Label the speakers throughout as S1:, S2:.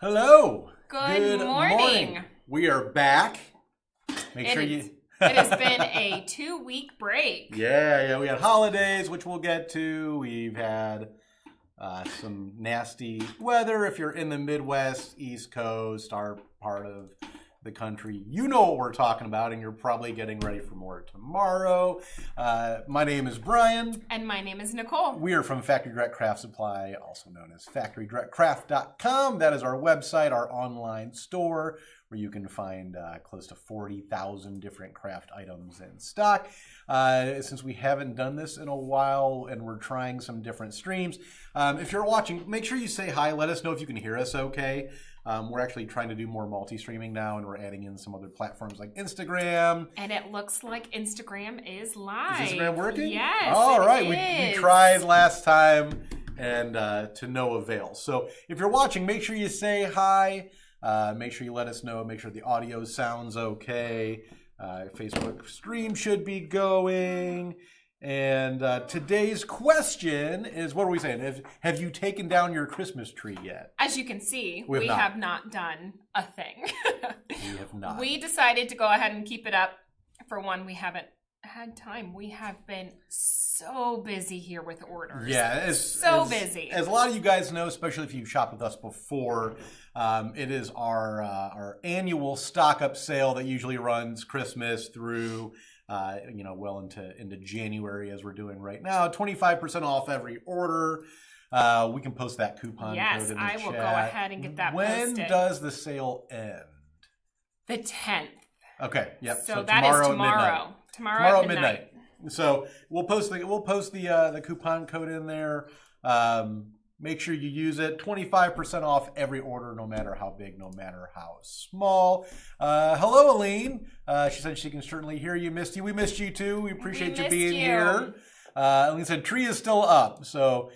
S1: Hello.
S2: Good morning.
S1: We are back.
S2: It has been a 2-week break.
S1: Yeah. We had holidays, which we'll get to. We've had some nasty weather. If you're in the Midwest, East Coast, our part of the country, you know what we're talking about, and you're probably getting ready for more tomorrow. My name is Brian.
S2: And my name is Nichole.
S1: We are from Factory Direct Craft Supply, also known as FactoryDirectCraft.com. That is our website, our online store, where you can find close to 40,000 different craft items in stock. Since we haven't done this in a while and we're trying some different streams, if you're watching, make sure you say hi. Let us know if you can hear us okay. We're actually trying to do more multi-streaming now, and we're adding in some other platforms like Instagram.
S2: And it looks like Instagram is live.
S1: Is Instagram working?
S2: Yes,
S1: all right.
S2: is.
S1: We tried last time, and to no avail. So if you're watching, make sure you say hi. Make sure you let us know. Make sure the audio sounds okay. Facebook stream should be going. And today's question is, what are we saying? Have you taken down your Christmas tree yet?
S2: As you can see, we have not done a thing.
S1: We have not.
S2: We decided to go ahead and keep it up. For one, we haven't had time. We have been so busy here with orders.
S1: Yeah,
S2: busy.
S1: As a lot of you guys know, especially if you've shopped with us before, it is our annual stock-up sale that usually runs Christmas through well into January, as we're doing right now. 25% off every order. We can post that coupon code in the chat.
S2: Yes, I will go ahead and get that
S1: When
S2: posted.
S1: does the sale end?
S2: The 10th.
S1: Okay, yep.
S2: So that is tomorrow. Tomorrow at midnight.
S1: So we'll post the coupon code in there. Make sure you use it. 25% off every order, no matter how big, no matter how small. Hello, Aline. She said she can certainly hear you. Missed you. We missed you too. We appreciate you being here. Aline said tree is still up. So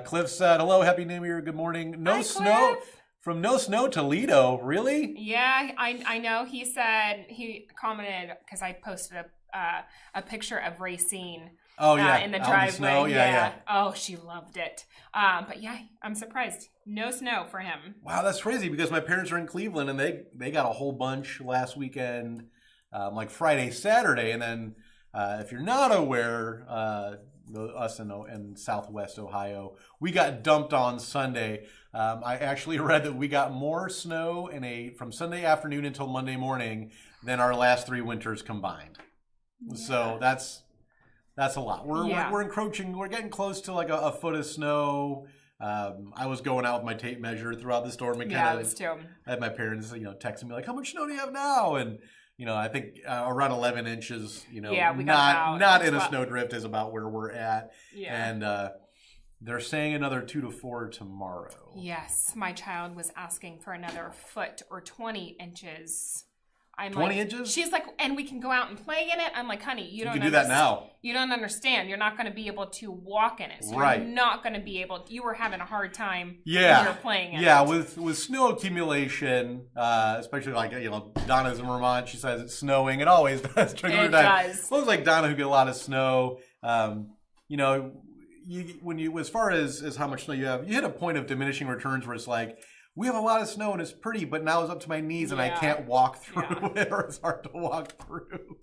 S1: Cliff said hello, happy New Year, good morning. No snow. From no snow, Toledo, really?
S2: Yeah, I know. He said, he commented, because I posted a picture of Racine in the driveway.
S1: Yeah.
S2: Oh, she loved it. But yeah, I'm surprised. No snow for him.
S1: Wow, that's crazy, because my parents are in Cleveland, and they got a whole bunch last weekend, like Friday, Saturday. And then if you're not aware, us in Southwest Ohio, we got dumped on Sunday. I actually read that we got more snow from Sunday afternoon until Monday morning than our last 3 winters combined. Yeah. So that's a lot. We're encroaching. We're getting close to like a foot of snow. I was going out with my tape measure throughout the storm, and
S2: I was too.
S1: I had my parents, texting me like, "How much snow do you have now?" And I think around 11 inches. We got not in a snowdrift is about where we're at. Yeah. And they're saying another 2 to 4 tomorrow.
S2: Yes, my child was asking for another foot or 20 inches.
S1: 20 inches?
S2: She's like, and we can go out and play in it. I'm like, honey, you can
S1: do that now.
S2: You don't understand. You're not going to be able to walk in it. So
S1: right.
S2: You're not going to be able. You were having a hard time when you were playing in it.
S1: Yeah, with snow accumulation, especially like Donna's in Vermont. She says it's snowing. It always does.
S2: It does.
S1: It looks like Donna who get a lot of snow. As far as how much snow you have, you hit a point of diminishing returns where it's like, we have a lot of snow and it's pretty, but now it's up to my knees and I can't walk through it, or it's hard to walk through.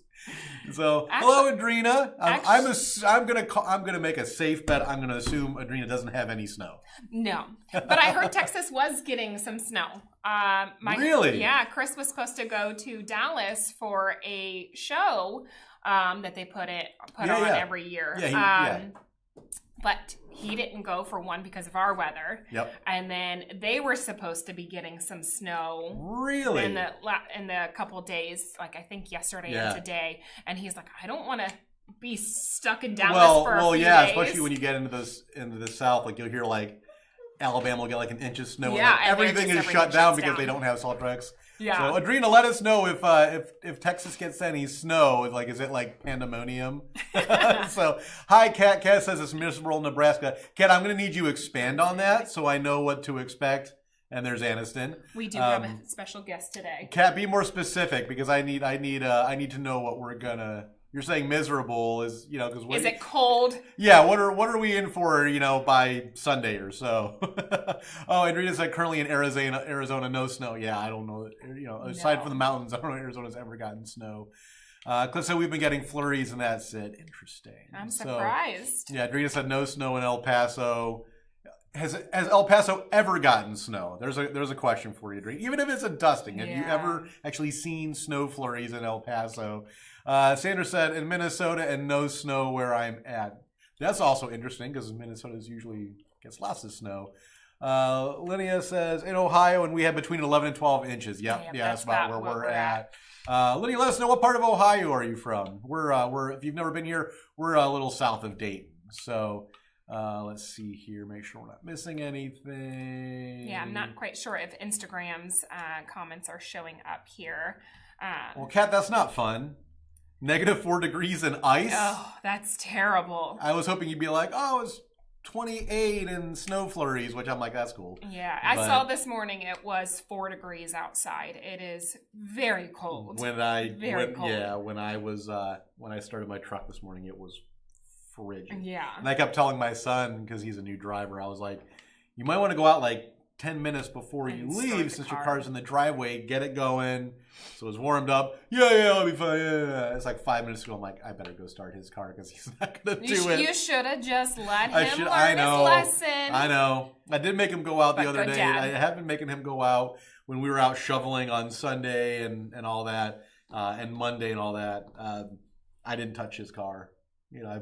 S1: So, hello, Adrena. I'm gonna make a safe bet. I'm gonna assume Adrena doesn't have any snow.
S2: No, but I heard Texas was getting some snow.
S1: Really?
S2: Yeah, Chris was supposed to go to Dallas for a show that they put on every year. But he didn't go, for one, because of our weather.
S1: Yep.
S2: And then they were supposed to be getting some snow.
S1: Really?
S2: In the couple days, like I think yesterday and today. And he's like, I don't want to be stuck in Dallas for a few days.
S1: Especially when you get into the South, like you'll hear like Alabama will get like an inch of snow.
S2: Yeah,
S1: and everything is shut down because they don't have salt trucks. Yeah. So Adrena, let us know if Texas gets any snow. Like, is it like pandemonium? So, hi, Kat. Kat says it's miserable Nebraska. Kat, I'm going to need you to expand on that so I know what to expect. And there's Aniston.
S2: We do have a special guest today.
S1: Kat, be more specific because I need to know what we're gonna You're saying miserable is, because
S2: is it cold?
S1: Yeah, what are we in for, by Sunday or so? Oh, and Rita said currently in Arizona, no snow. Yeah, I don't know. Aside from the mountains, I don't know if Arizona's ever gotten snow. Cliff said we've been getting flurries, and that's it. Interesting.
S2: I'm surprised.
S1: So, yeah, Rita said no snow in El Paso. Has El Paso ever gotten snow? There's a question for you, Adriana. Even if it's a dusting, have you ever actually seen snow flurries in El Paso? Sandra said in Minnesota and no snow where I'm at. That's also interesting because Minnesota usually gets lots of snow. Linnea says in Ohio and we have between 11 and 12 inches. Yep, that's about where we're at. Linnea, let us know what part of Ohio are you from? We're if you've never been here, we're a little south of Dayton. So. Let's see here. Make sure we're not missing anything.
S2: Yeah, I'm not quite sure if Instagram's comments are showing up here.
S1: Well, Kat, that's not fun. -4 degrees and ice.
S2: Oh, that's terrible.
S1: I was hoping you'd be like, oh, it's 28 and snow flurries, which I'm like, that's cool.
S2: Yeah, I saw this morning it was 4 degrees outside. It is very cold.
S1: When I started my truck this morning, it was frigid.
S2: Yeah.
S1: And I kept telling my son, because he's a new driver, I was like, you might want to go out like 10 minutes before you leave since your car's in the driveway, get it going. So it's warmed up. Yeah, I'll be fine. Yeah. It's like 5 minutes ago. I'm like, I better go start his car because he's not going to do it.
S2: You should have just let him learn his lesson.
S1: I know. I did make him go out the other day. I have been making him go out when we were out shoveling on Sunday and all that, and Monday and all that. I didn't touch his car. I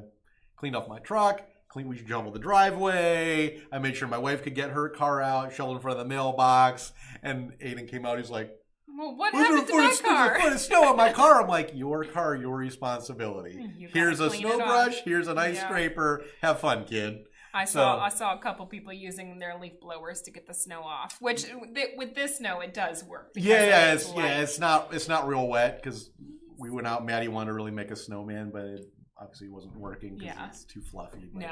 S1: cleaned off my truck. We shoveled the driveway. I made sure my wife could get her car out, shoveled in front of the mailbox. And Aiden came out. He's like,
S2: well, what happened to my car?
S1: There's a foot of snow on my car. I'm like, your car, your responsibility. Here's a snow brush. Here's an ice scraper. Have fun, kid.
S2: I saw a couple people using their leaf blowers to get the snow off, which with this snow, it does work.
S1: It's not real wet because we went out. Maddie wanted to really make a snowman, but it obviously wasn't working because it's too fluffy. But,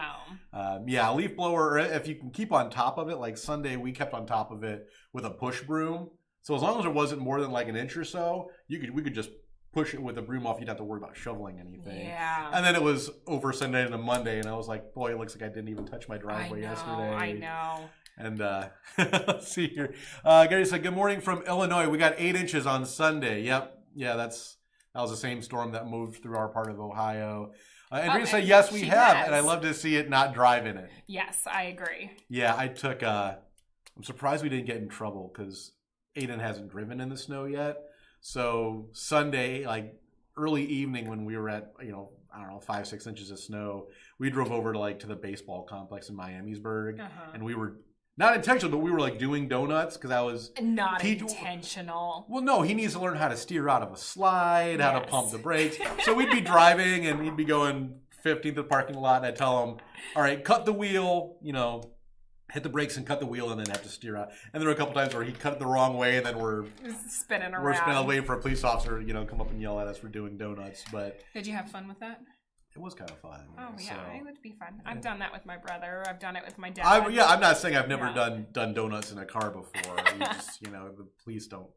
S2: no.
S1: Leaf blower, if you can keep on top of it, like Sunday we kept on top of it with a push broom. So as long as it wasn't more than like an inch or so, we could just push it with a broom off. You'd have to worry about shoveling anything.
S2: Yeah.
S1: And then it was over Sunday into Monday, and I was like, boy, it looks like I didn't even touch my driveway yesterday.
S2: I know.
S1: And let's see here. Gary said, good morning from Illinois. We got 8 inches on Sunday. Yep. Yeah, that was the same storm that moved through our part of Ohio. Andrea said, yes, we have. And I love to see it not drive in it.
S2: Yes, I agree.
S1: Yeah, I'm surprised we didn't get in trouble because Aiden hasn't driven in the snow yet. So Sunday, like early evening when we were at, 5-6 inches of snow, we drove over to the baseball complex in Miamisburg. And we were not intentional, but we were like doing donuts because I was
S2: not intentional.
S1: Well, no, he needs to learn how to steer out of a slide, how to pump the brakes. So we'd be driving and he'd be going 15th to the parking lot, and I'd tell him, all right, cut the wheel, hit the brakes and cut the wheel and then have to steer out. And there were a couple times where he cut it the wrong way and then we're
S2: spinning around.
S1: We're spinning waiting for a police officer, come up and yell at us for doing donuts. But
S2: did you have fun with that?
S1: It was kind of fun.
S2: Oh, yeah, it would be fun. I've done that with my brother. I've done it with my dad.
S1: I'm not saying I've never done donuts in a car before. The police don't.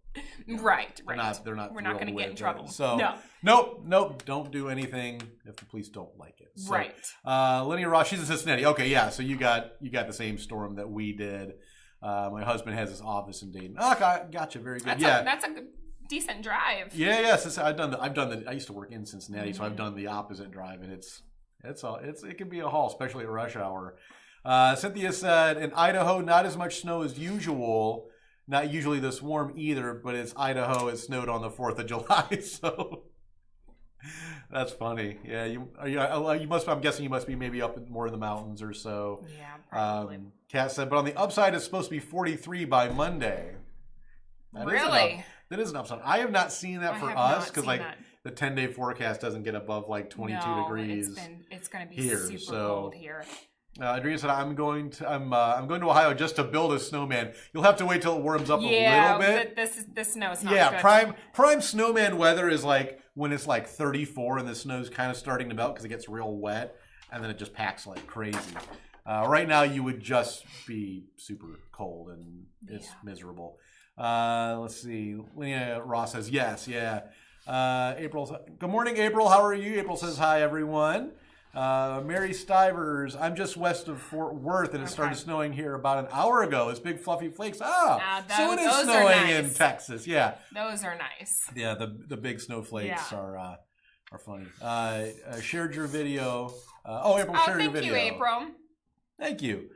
S2: Right.
S1: They're not.
S2: We're not going to get in trouble.
S1: So, nope. Don't do anything if the police don't like it. So,
S2: right.
S1: Linnea Ross, she's in Cincinnati. Okay, yeah. So you got the same storm that we did. My husband has his office in Dayton. Oh, gotcha. Very good.
S2: That's a good. Decent drive.
S1: Yeah. I used to work in Cincinnati, so I've done the opposite drive, and it can be a haul, especially at rush hour. Cynthia said in Idaho, not as much snow as usual. Not usually this warm either, but it's Idaho. It snowed on the 4th of July, so that's funny. Yeah, you must. I'm guessing you must be maybe up more in the mountains or so.
S2: Yeah, probably.
S1: Kat said, but on the upside, it's supposed to be 43 by Monday.
S2: Really?
S1: That is an upside. I have not seen that for us because the 10-day forecast doesn't get above 22 degrees.
S2: It's going to be here, super cold here.
S1: Adriana said, I'm going to Ohio just to build a snowman. You'll have to wait till it warms up a little bit.
S2: This snow is not good.
S1: Prime snowman weather is like when it's like 34 and the snow's kind of starting to melt because it gets real wet and then it just packs like crazy. Right now you would just be super cold and it's miserable. Let's see. Linnea Ross says yes, yeah. April's, good morning, April. How are you? April says hi, everyone. Mary Stivers, I'm just west of Fort Worth, and it started snowing here about an hour ago. It's big fluffy flakes. So it is snowing in Texas. Yeah,
S2: those are nice.
S1: Yeah, the big snowflakes are funny. Shared your video. April shared your video.
S2: Thank you, April.
S1: Thank you.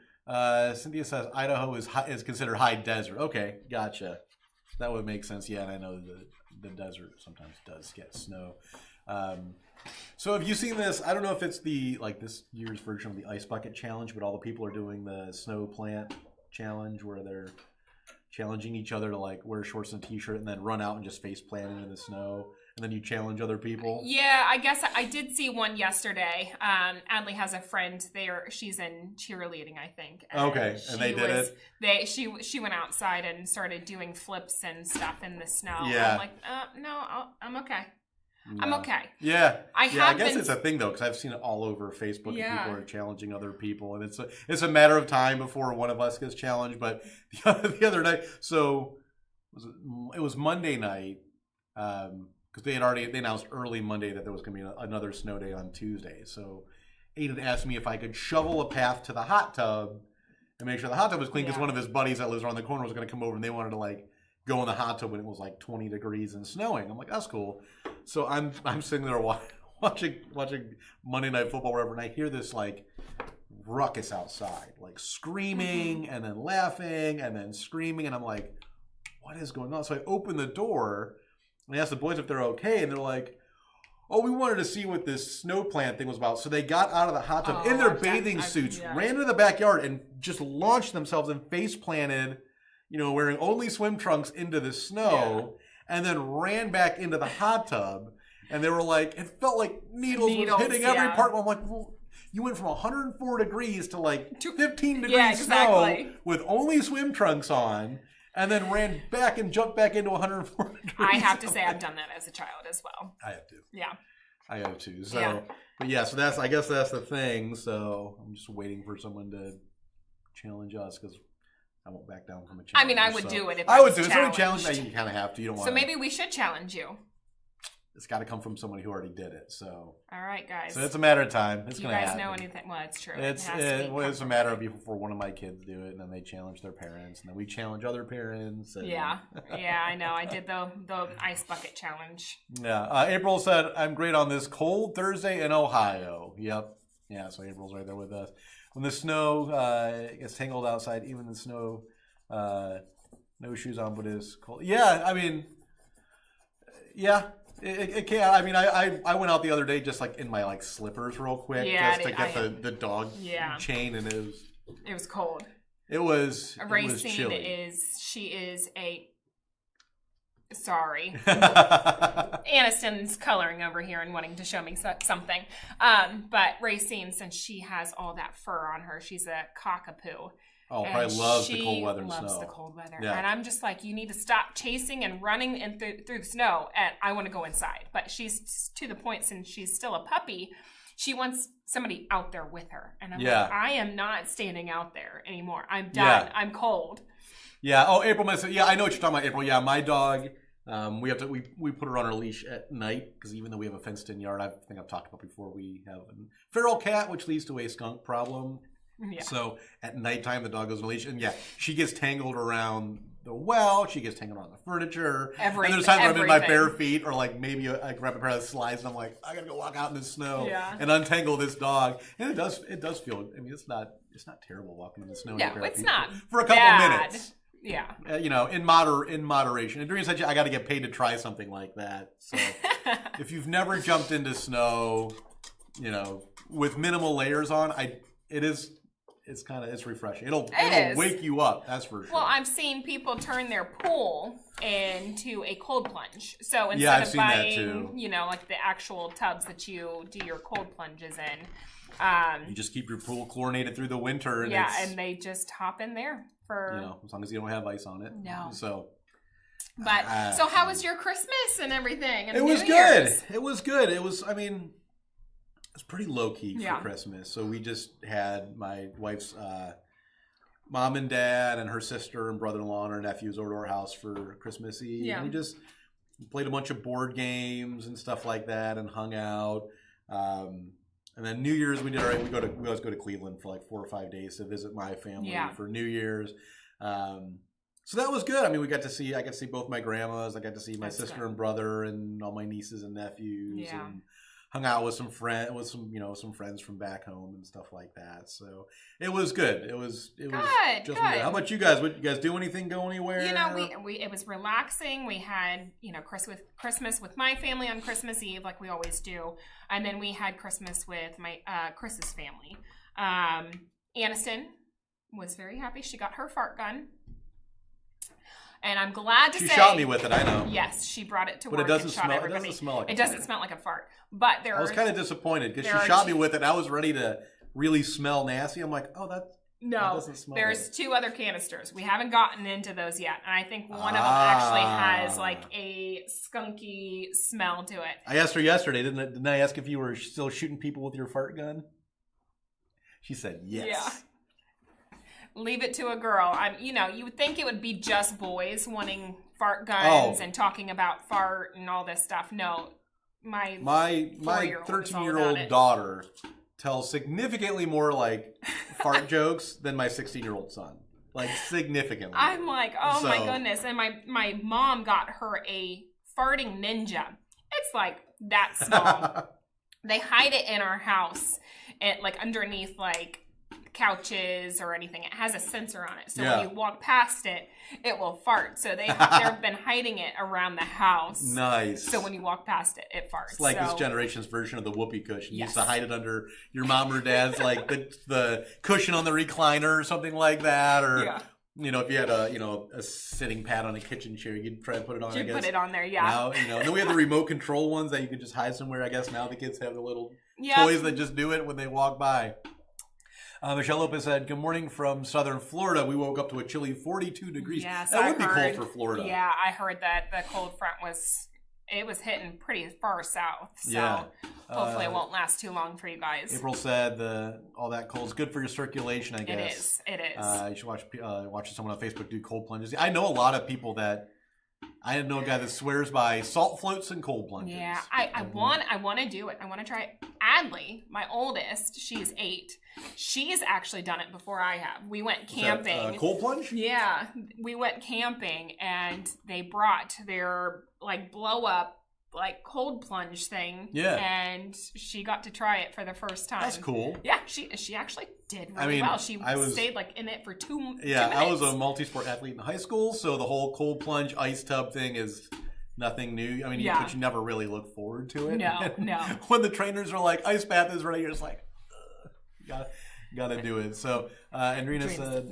S1: Cynthia says Idaho is considered high desert. Okay, gotcha. That would make sense. Yeah, and I know the desert sometimes does get snow. So have you seen this? I don't know if it's this year's version of the Ice Bucket Challenge, but all the people are doing the snow plant challenge where they're challenging each other to wear shorts and a t-shirt and then run out and just face plant into the snow. And then you challenge other people. Yeah,
S2: I guess I did see one yesterday. Adley has a friend there. She's in cheerleading, I think.
S1: Okay, and they did it?
S2: She went outside and started doing flips and stuff in the snow.
S1: Yeah.
S2: I'm like, no, I'm okay. No. I'm okay.
S1: Yeah. I guess it's a thing, though, because I've seen it all over Facebook. Yeah. And people are challenging other people. And it's a matter of time before one of us gets challenged. But the other night, so it was Monday night, because they announced early Monday that there was going to be another snow day on Tuesday. So Aiden asked me if I could shovel a path to the hot tub and make sure the hot tub was clean, because one of his buddies that lives around the corner was going to come over, and they wanted to go in the hot tub when it was 20 degrees and snowing. I'm like, that's cool. So I'm sitting there watching Monday Night Football, wherever, and I hear this ruckus outside, screaming and then laughing and then screaming, and I'm like, what is going on? So I open the door and I asked the boys if they're okay, and they're like, oh, we wanted to see what this snow plant thing was about. So they got out of the hot tub in their bathing suits, ran into the backyard, and just launched themselves and face planted, wearing only swim trunks into the snow, and then ran back into the hot tub. And they were like, it felt like needles was hitting every part. I'm like, well, you went from 104 degrees to 15 degrees snow with only swim trunks on, and then ran back and jumped back into 104 degrees.
S2: I have to say I've done that as a child as well.
S1: I have to.
S2: Yeah.
S1: I have to. So, but so I guess that's the thing. So I'm just waiting for someone to challenge us, because I won't back down from a challenge.
S2: I mean, I would do it if I was challenged.
S1: It's only a challenge that you kind of have to. You don't want.
S2: So maybe we should challenge you.
S1: It's got to come from somebody who already did it. So.
S2: All right, guys.
S1: So it's a matter of time. It's going to happen.
S2: You guys know anything? Well, it's true.
S1: It's a matter of before one of my kids do it, and then they challenge their parents, and then we challenge other parents. And...
S2: Yeah, I know. I did the ice bucket challenge.
S1: Yeah. April said, "I'm great on this cold Thursday in Ohio." Yep. Yeah. So April's right there with us. When the snow gets tangled outside, even the snow, no shoes on, but it's cold. Yeah. I mean, yeah. It can. I mean, I went out the other day just in my slippers real quick, just to get the dog chain, and
S2: it was cold.
S1: It was
S2: chilly. She is a sorry. Aniston's coloring over here and wanting to show me something. But Racine, since she has all that fur on her, she's a cockapoo.
S1: Oh, probably loves the cold weather and snow.
S2: She loves the cold weather. Yeah. And I'm just like, you need to stop chasing and running through the snow, and I want to go inside. But she's to the point, since she's still a puppy, she wants somebody out there with her. And I'm like, I am not standing out there anymore. I'm done. Yeah. I'm cold.
S1: Yeah. Oh, April, I know what you're talking about, April. Yeah, my dog, we put her on her leash at night, because even though we have a fenced-in yard, I think I've talked about before, we have a feral cat, which leads to a skunk problem. Yeah. So at nighttime, the dog goes on a leash, and she gets tangled around the well. She gets tangled around the furniture. And there's times where I'm in my bare feet, or maybe I grab a pair of slides, and I'm like, I gotta go walk out in the snow and untangle this dog. And it does feel. I mean, it's not terrible walking in the snow.
S2: No, it's not
S1: for a couple minutes.
S2: Yeah.
S1: In moderation. And during such, I got to get paid to try something like that. So if you've never jumped into snow, with minimal layers on, it's refreshing. It'll wake you up, that's for sure.
S2: Well, I've seen people turn their pool into a cold plunge. So instead of buying, the actual tubs that you do your cold plunges in,
S1: you just keep your pool chlorinated through the winter. And
S2: and they just hop in there for
S1: as long as you don't have ice on it.
S2: No.
S1: So.
S2: But so how was your Christmas and everything? And
S1: it was good. It was good. It was. I mean. It's pretty low-key for Christmas. So we just had my wife's mom and dad and her sister and brother-in-law and her nephews over to our house for Christmas Eve. Yeah. And we just, played a bunch of board games and stuff like that, and hung out. And then New Year's we always go to Cleveland for like 4 or 5 days to visit my family for New Year's. So that was good. I mean, I got to see both my grandmas. I got to see my sister and brother and all my nieces and nephews, and hung out with some friends from back home and stuff like that. So it was good. It was
S2: good.
S1: Just good. How about you guys? What you guys do? Anything? Go anywhere?
S2: You know, we it was relaxing. We had Christmas with my family on Christmas Eve, like we always do, and then we had Christmas with my Chris's family. Aniston was very happy. She got her fart gun. And I'm glad to say...
S1: She shot me with it, I know.
S2: Yes, she brought it to work
S1: and shot
S2: everybody.
S1: It doesn't smell like
S2: it doesn't smell like a fart. But I
S1: was kind of disappointed because she shot me with it. I was ready to really smell nasty. I'm like, that doesn't smell
S2: there's
S1: good.
S2: 2 other canisters. We haven't gotten into those yet. And I think one of them actually has like a skunky smell to it.
S1: I asked her yesterday, didn't I ask if you were still shooting people with your fart gun? She said yes.
S2: Yeah. Leave it to a girl. You would think it would be just boys wanting fart guns and talking about fart and all this stuff. No, my
S1: 13-year-old daughter tells significantly more like fart jokes than my 16-year-old son. Like significantly.
S2: I'm like, my goodness. And my mom got her a farting ninja. It's like that small. They hide it in our house, like underneath like couches or anything. It has a sensor on it, so when you walk past it, it will fart. So they've been hiding it around the house.
S1: Nice.
S2: So when you walk past it, it farts.
S1: It's like this generation's version of the whoopee cushion. You used to hide it under your mom or dad's like the cushion on the recliner or something like that, or if you had a sitting pad on a kitchen chair, you'd try to put it on.
S2: Put it on there,
S1: Now, and then we have the remote control ones that you can just hide somewhere. I guess now the kids have the little toys that just do it when they walk by. Michelle Lopez said, "Good morning from southern Florida. We woke up to a chilly 42 degrees.
S2: Yes,
S1: that would be cold for Florida.
S2: Yeah, I heard that the cold front was hitting pretty far south. So hopefully it won't last too long for you guys."
S1: April said all that cold is good for your circulation, I guess.
S2: It is.
S1: You should watch someone on Facebook do cold plunges. I know a lot of people I know a guy that swears by salt floats and cold plunges.
S2: Yeah, I want to do it. I want to try it. Adley, my oldest, she's 8. She's actually done it before I have. We went camping.
S1: Cold plunge?
S2: Yeah, we went camping and they brought their like blow up like cold plunge thing. Yeah, and she got to try it for the first time.
S1: That's cool.
S2: Yeah, she actually did really well. She stayed like in it for 2 minutes.
S1: Yeah, I was a multi-sport athlete in high school, so the whole cold plunge ice tub thing is nothing new. I mean, but you never really look forward to it.
S2: No.
S1: When the trainers are like, ice bath is ready, you're just like, gotta do it. So Andrina said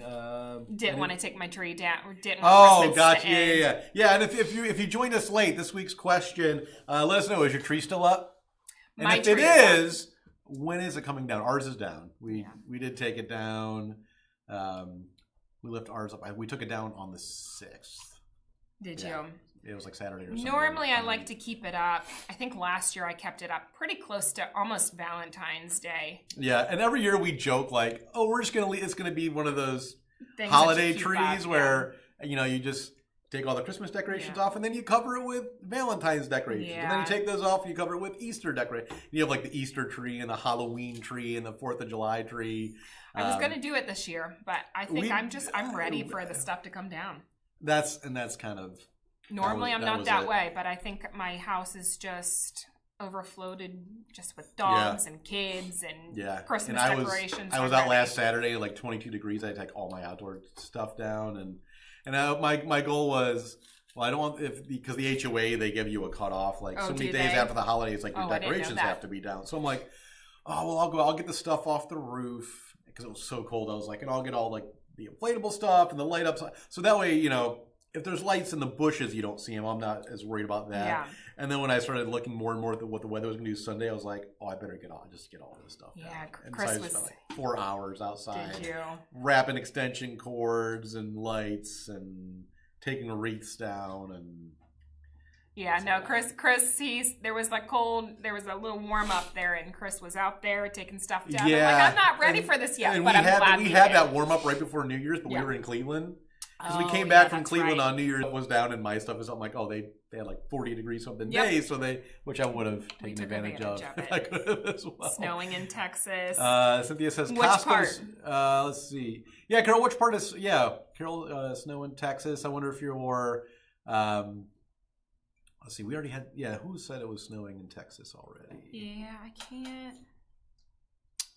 S2: didn't want to take my tree down. Didn't
S1: want
S2: Christmas
S1: gotcha.
S2: to end.
S1: Yeah. And if you joined us late, this week's question, let us know, is your tree still up? And if it is, when is it coming down? Ours is down. We did take it down. We left ours up. We took it down on the 6th.
S2: Did you?
S1: It was like Saturday or something.
S2: Normally, I like to keep it up. I think last year I kept it up pretty close to almost Valentine's Day.
S1: Yeah, and every year we joke like, we're just gonna it's gonna be one of those holiday trees where you just take all the Christmas decorations off and then you cover it with Valentine's decorations. And then you take those off and you cover it with Easter decorations. You have like the Easter tree and the Halloween tree and the 4th of July tree.
S2: I was gonna do it this year, but I think I'm ready for the stuff to come down.
S1: That's kind of.
S2: Normally I'm not that way, but I think my house is just overflowed just with dogs and kids and Christmas decorations.
S1: I was out last Saturday, like 22 degrees. I had to take all my outdoor stuff down, and my goal was, I don't want because the HOA they give you a cutoff like so many days after the holidays, like your decorations have to be down. So I'm like, I'll get the stuff off the roof because it was so cold. I was like, and I'll get all like the inflatable stuff and the light ups, so that way if there's lights in the bushes, you don't see them. I'm not as worried about that. Yeah. And then when I started looking more and more at what the weather was going to do Sunday, I was like, I better get all this stuff down. And
S2: Chris
S1: so I just spent like 4 hours outside.
S2: Did you?
S1: Wrapping extension cords and lights and taking wreaths down and...
S2: Yeah, no, Chris, there was a little warm up there, and Chris was out there taking stuff down. Yeah. I'm like, I'm not ready for this yet, but I'm glad
S1: we had that warm up right before New Year's, but we were in Cleveland. Because we came back from Cleveland on New Year's, was down, and my stuff was something like, they had like 40 degrees something days, so which I would have taken advantage of if I could have as well.
S2: Snowing in Texas.
S1: Cynthia says,
S2: which part?
S1: Let's see. Yeah, Carol, which part is, Carol, snow in Texas. I wonder if you're, let's see, we already had, who said it was snowing in Texas already?
S2: Yeah,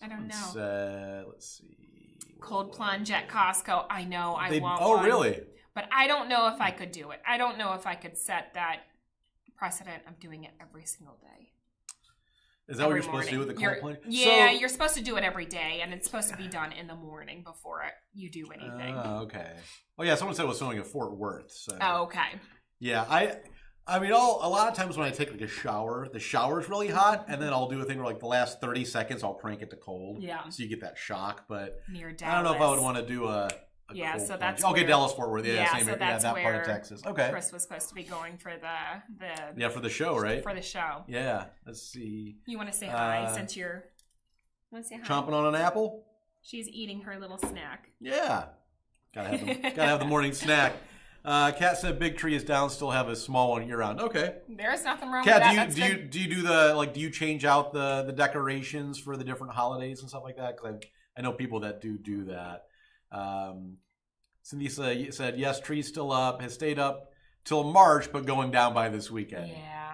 S2: I don't know.
S1: Let's see.
S2: Cold plunge at Costco. I know. I want one.
S1: Oh, really?
S2: But I don't know if I could do it. I don't know if I could set that precedent of doing it every single day.
S1: Is that what you're supposed to do with the cold plunge?
S2: Yeah, you're supposed to do it every day, and it's supposed to be done in the morning before you do anything.
S1: Oh, okay. Oh, yeah, someone said it was snowing at Fort Worth. So.
S2: Oh, okay.
S1: Yeah, I mean, a lot of times when I take like a shower, the shower's really hot, and then I'll do a thing where like the last 30 seconds I'll crank it to cold.
S2: Yeah.
S1: So you get that shock, but
S2: near Dallas.
S1: I don't know if I would want to do a
S2: yeah,
S1: cold
S2: so that's
S1: plunge. Okay, Dallas Fort Worth. Yeah, same
S2: so that's
S1: that
S2: where
S1: part of Texas. Okay.
S2: Chris was supposed to be going for the
S1: for the show, right?
S2: For the show.
S1: Yeah. Let's see.
S2: You want to say hi since you're say hi?
S1: Chomping on an apple?
S2: She's eating her little snack.
S1: Yeah. Gotta have the morning snack. Kat said Big Tree is down, still have a small one year round. Okay.
S2: There's nothing wrong
S1: Kat,
S2: with that.
S1: do you do you change out the decorations for the different holidays and stuff like that? Because I know people that do that. Cindy said yes, tree's still up, has stayed up till March, but going down by this weekend.
S2: Yeah.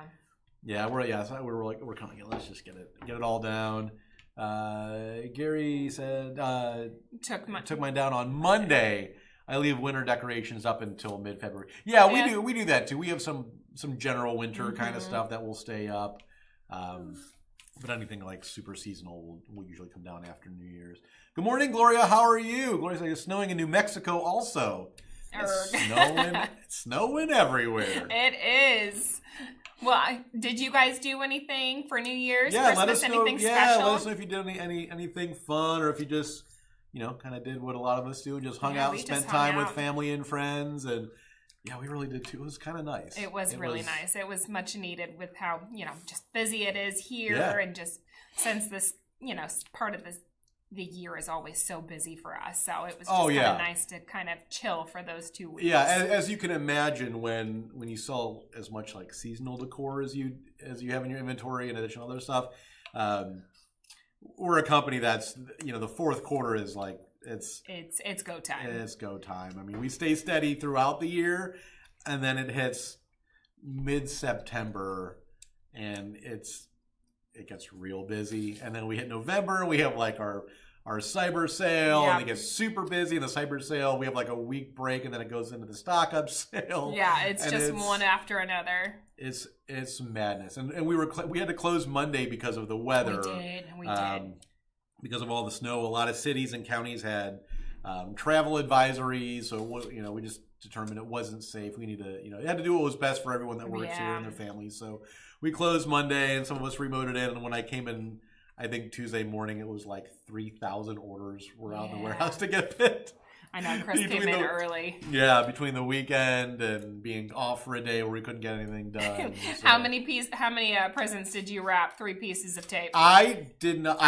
S1: Yeah, we're kind of let's just get it all down. Gary said took mine down on Monday. I leave winter decorations up until mid-February. Yeah, we do that too. We have some general winter kind of stuff that will stay up. But anything like super seasonal will usually come down after New Year's. Good morning, Gloria. How are you? Gloria says it's snowing in New Mexico also. It's snowing everywhere.
S2: It is. Well, did you guys do anything for New Year's?
S1: Yeah,
S2: Christmas,
S1: let us know.
S2: Anything special?
S1: Let us know if you did anything fun, or if you just kind of did what a lot of us do and just hung out and spent time with family and friends. And yeah, we really did too. It was kind of nice.
S2: It was really nice. It was much needed with how, just busy it is here. And just since this, part of the year is always so busy for us. So it was just kind of nice to kind of chill for those 2 weeks.
S1: Yeah, as you can imagine, when you sell as much like seasonal decor as you have in your inventory in addition to other stuff, we're a company that's, the fourth quarter is like, it's
S2: go time.
S1: It's go time. I mean, we stay steady throughout the year, and then it hits mid-September, and it gets real busy. And then we hit November, we have like our cyber sale, and it gets super busy. In the cyber sale, we have like a week break, and then it goes into the stock up sale.
S2: Yeah, it's one after another.
S1: It's madness, and we had to close Monday because of the weather.
S2: We did.
S1: Because of all the snow, a lot of cities and counties had travel advisories. So we just determined it wasn't safe. We need to it had to do what was best for everyone that works here and their families. So we closed Monday, and some of us remoted in. And when I came in, I think Tuesday morning, it was like 3,000 orders were out in the warehouse to get picked.
S2: I know, Chris came in early.
S1: Yeah, between the weekend and being off for a day where we couldn't get anything done. So.
S2: How many presents did you wrap? 3 pieces of tape.
S1: I did not.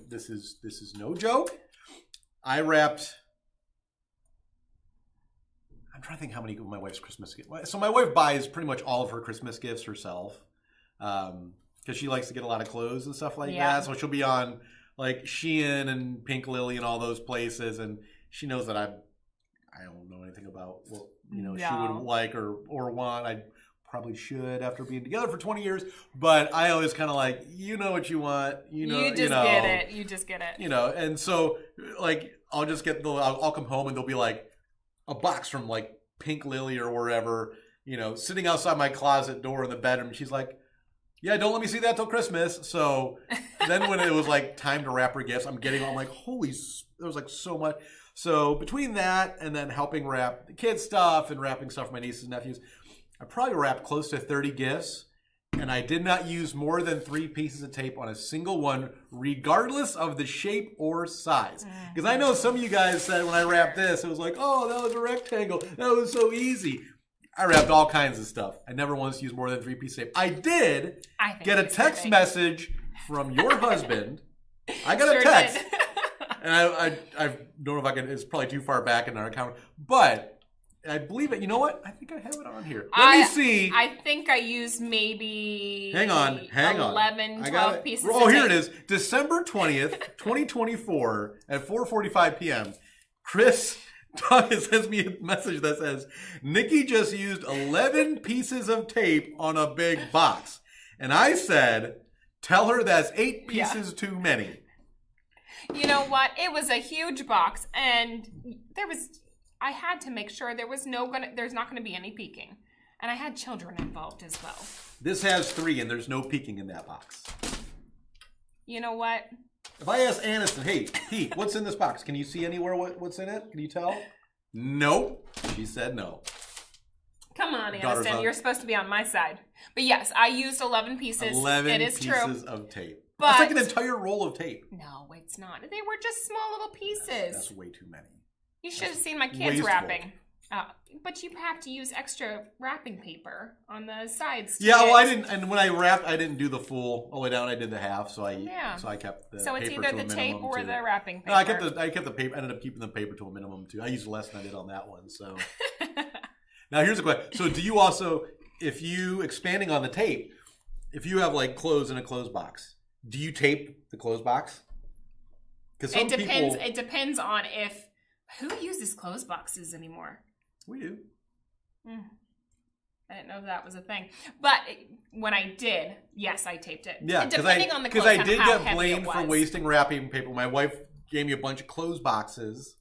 S1: This is no joke. I wrapped. I'm trying to think how many of my wife's Christmas gifts. So my wife buys pretty much all of her Christmas gifts herself, because she likes to get a lot of clothes and stuff like that. So she'll be on like Shein and Pink Lily and all those places, and she knows that I don't know anything about what she would like or want. I probably should after being together for 20 years, but I always kind of like, what you want, you
S2: get it. You just get it.
S1: And so like I'll just get I'll come home and there'll be like a box from like Pink Lily or wherever, sitting outside my closet door in the bedroom. She's like, yeah, don't let me see that till Christmas. So then when it was like time to wrap her gifts, I'm like, there was like so much. So between that and then helping wrap the kids' stuff and wrapping stuff for my nieces and nephews, I probably wrapped close to 30 gifts. And I did not use more than 3 pieces of tape on a single one, regardless of the shape or size. Because I know some of you guys said when I wrapped this, it was like, oh, that was a rectangle. That was so easy. I wrapped all kinds of stuff. I never once used more than 3 pieces of tape. I did get a text message from your husband. I got a text. And I don't know if I can. It's probably too far back in our account, but I believe it. You know what? I think I have it on here. Let me see.
S2: I think I used maybe.
S1: Hang on.
S2: 11, 12 pieces. Oh,
S1: here it is. December 20th, 2024 at 4:45 p.m. Chris sends me a message that says, Nikki just used 11 pieces of tape on a big box. And I said, tell her that's 8 pieces too many.
S2: You know what? It was a huge box, and I had to make sure there's not going to be any peeking. And I had children involved as well. This
S1: has 3, and there's no peeking in that box.
S2: You know what?
S1: If I ask Aniston, hey, Pete, what's in this box? Can you see anywhere what's in it? Can you tell? Nope. She said no.
S2: Come on, Aniston. You're supposed to be on my side. But yes, I used 11 pieces.
S1: 11 pieces of tape. But that's like an entire roll of tape.
S2: No, it's not. They were just small little pieces.
S1: That's way too many.
S2: You should have seen my kids wrapping. But you have to use extra wrapping paper on the sides.
S1: Yeah, well, I didn't. And when I wrapped, I didn't do the full all the way down. I did the half. So I kept the.
S2: So it's
S1: paper
S2: either the tape or the wrapping paper.
S1: No, I kept the paper. I ended up keeping the paper to a minimum too. I used less than I did on that one. So now here's a question. So do you also, if you expanding on the tape, if you have like clothes in a clothes box, do you tape the clothes box? Because
S2: it depends. It depends on who uses clothes boxes anymore.
S1: We do.
S2: I didn't know that was a thing. But when I did, yes, I taped it.
S1: Yeah,
S2: depending on the clothes,
S1: because I did get blamed for wasting wrapping paper. My wife gave me a bunch of clothes boxes.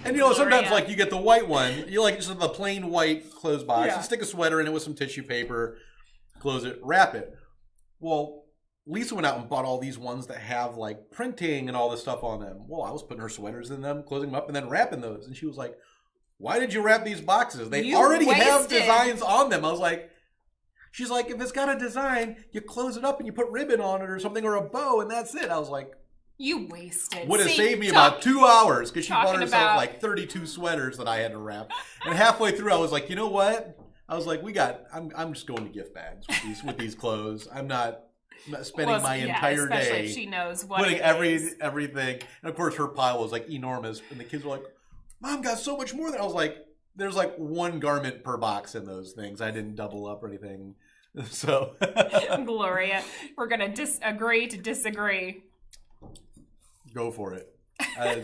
S1: And sometimes like you get the white one, you like just the plain white clothes box. Yeah. You stick a sweater in it with some tissue paper, close it, wrap it. Well, Lisa went out and bought all these ones that have like printing and all this stuff on them. Well, I was putting her sweaters in them, closing them up, and then wrapping those. And she was like, why did you wrap these boxes? They already have designs on them. I was like, she's like, if it's got a design, you close it up and you put ribbon on it or something or a bow, and that's it. I was like,
S2: you wasted.
S1: Would have saved me about 2 hours because she bought herself like 32 sweaters that I had to wrap. And halfway through, I was like, you know what? I was like, I'm just going to gift bags with these clothes. I'm not spending my entire day
S2: if she knows what
S1: putting everything. And of course, her pile was like enormous, and the kids were like, Mom got so much more than I was like, there's like one garment per box in those things. I didn't double up or anything. So
S2: Gloria, we're gonna agree to disagree.
S1: Go for it. I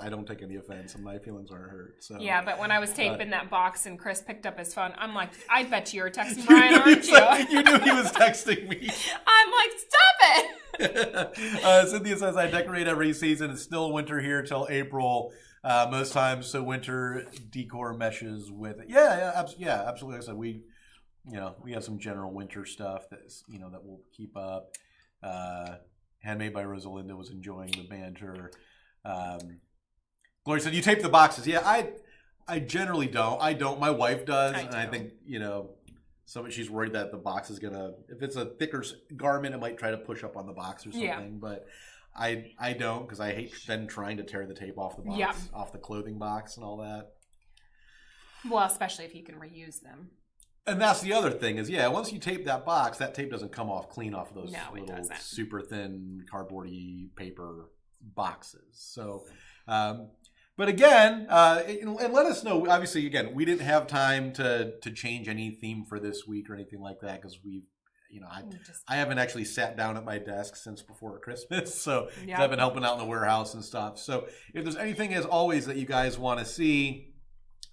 S1: don't take any offense, and my feelings aren't hurt. So
S2: yeah, but when I was taping that box and Chris picked up his phone, I'm like, I bet you were texting Brian, aren't you?
S1: You knew he was texting me.
S2: I'm like, stop it.
S1: Cynthia says, I decorate every season. It's still winter here till April. Most times, so winter decor meshes with it. Yeah, absolutely. Like I said, we have some general winter stuff that we'll keep up. Handmade by Rosalinda was enjoying the banter. Gloria said, you tape the boxes. Yeah, I generally don't. I don't. My wife does, and I think she's worried that the box is gonna. If it's a thicker garment, it might try to push up on the box or something. Yeah. But I don't, because I hate then trying to tear the tape off the box, off the clothing box and all that.
S2: Well, especially if you can reuse them.
S1: And that's the other thing is, once you tape that box, that tape doesn't come off clean off of those little super thin cardboardy paper boxes. So, but again, and let us know. Obviously, again, we didn't have time to change any theme for this week or anything like that because I haven't actually sat down at my desk since before Christmas, so I've been helping out in the warehouse and stuff. So if there's anything, as always, that you guys want to see,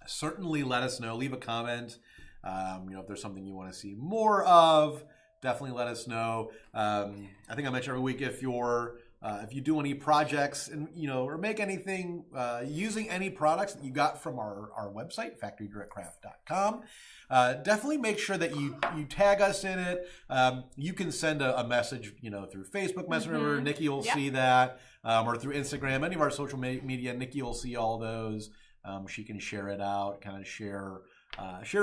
S1: certainly let us know. Leave a comment. If there's something you want to see more of, definitely let us know. I think I mention every week if you do any projects and or make anything using any products that you got from our website, factorydirectcraft.com. Definitely make sure that you tag us in it. You can send a message, through Facebook Messenger. Mm-hmm. Nikki will see that, or through Instagram, any of our social media. Nikki will see all those. She can share it out, kind of share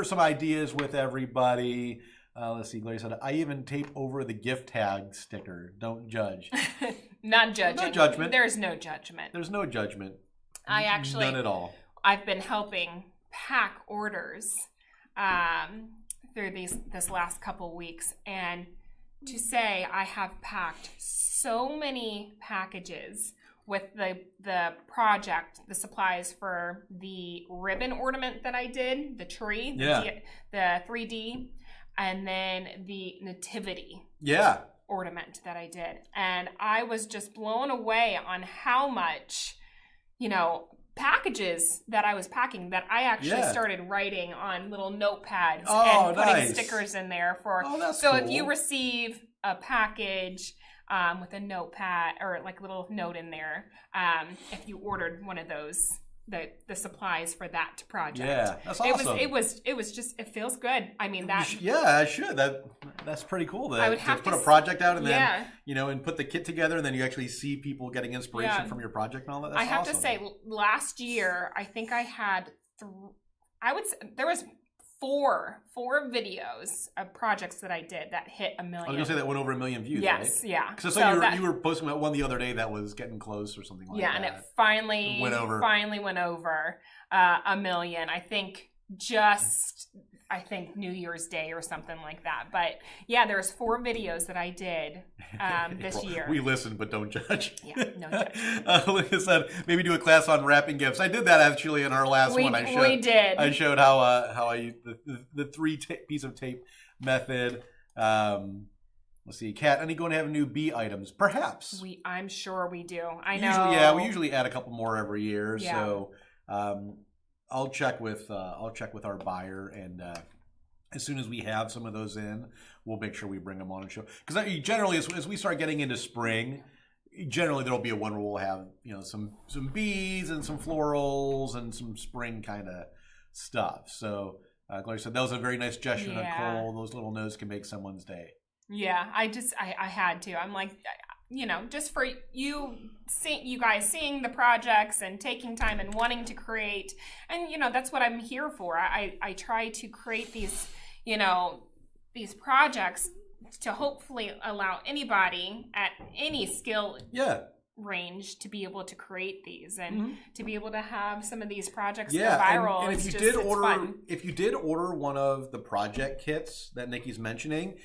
S1: some ideas with everybody. Let's see. Gloria said, I even tape over the gift tag sticker. Don't judge.
S2: Not judging.
S1: No judgment.
S2: There's no judgment.
S1: There's no judgment.
S2: None
S1: at all.
S2: I've been helping pack orders through this last couple weeks, and to say I have packed so many packages with the project, the supplies for the ribbon ornament that I did, the tree, the 3D, and then the nativity ornament that I did. And I was just blown away on how much, packages that I was packing that I actually started writing on little notepads and putting stickers in there for. So cool. If you receive a package with a notepad or like a little note in there, if you ordered one of those, the supplies for that project. Yeah, that's awesome. It was just, it feels good. I mean that.
S1: Yeah, I should. That's pretty cool. I would have to put a project out and then and put the kit together, and then you actually see people getting inspiration from your project and all that. That's
S2: awesome. To say, last year I think I had there was four videos of projects that I did that hit 1 million.
S1: I was going to say that went over 1 million views,
S2: yes,
S1: right?
S2: Yeah.
S1: So you were posting about one the other day that was getting close or something like that.
S2: Yeah, and it finally went over 1 million. I think New Year's Day or something like that. But yeah, there's 4 videos that I did this year.
S1: We listen, but don't judge.
S2: Yeah, no judge.
S1: Like I said, maybe do a class on wrapping gifts. I did that actually in our last one.
S2: We did.
S1: I showed how I used the 3 piece of tape method. Let's see, Kat, any going to have new bee items? Perhaps.
S2: I'm sure we do. I know.
S1: We usually add a couple more every year. Yeah. So I'll check with our buyer, and as soon as we have some of those in, we'll make sure we bring them on and show. Because generally, as we start getting into spring, generally there'll be a one where we'll have some bees and some florals and some spring kind of stuff. So Gloria said that was a very nice gesture, Nichole. Those little notes can make someone's day. Yeah,
S2: I had to. I'm like, just for you guys seeing the projects and taking time and wanting to create. And, that's what I'm here for. I try to create these projects to hopefully allow anybody at any skill range to be able to create these and to be able to have some of these projects go viral.
S1: And if you did order one of the project kits that Nikki's mentioning,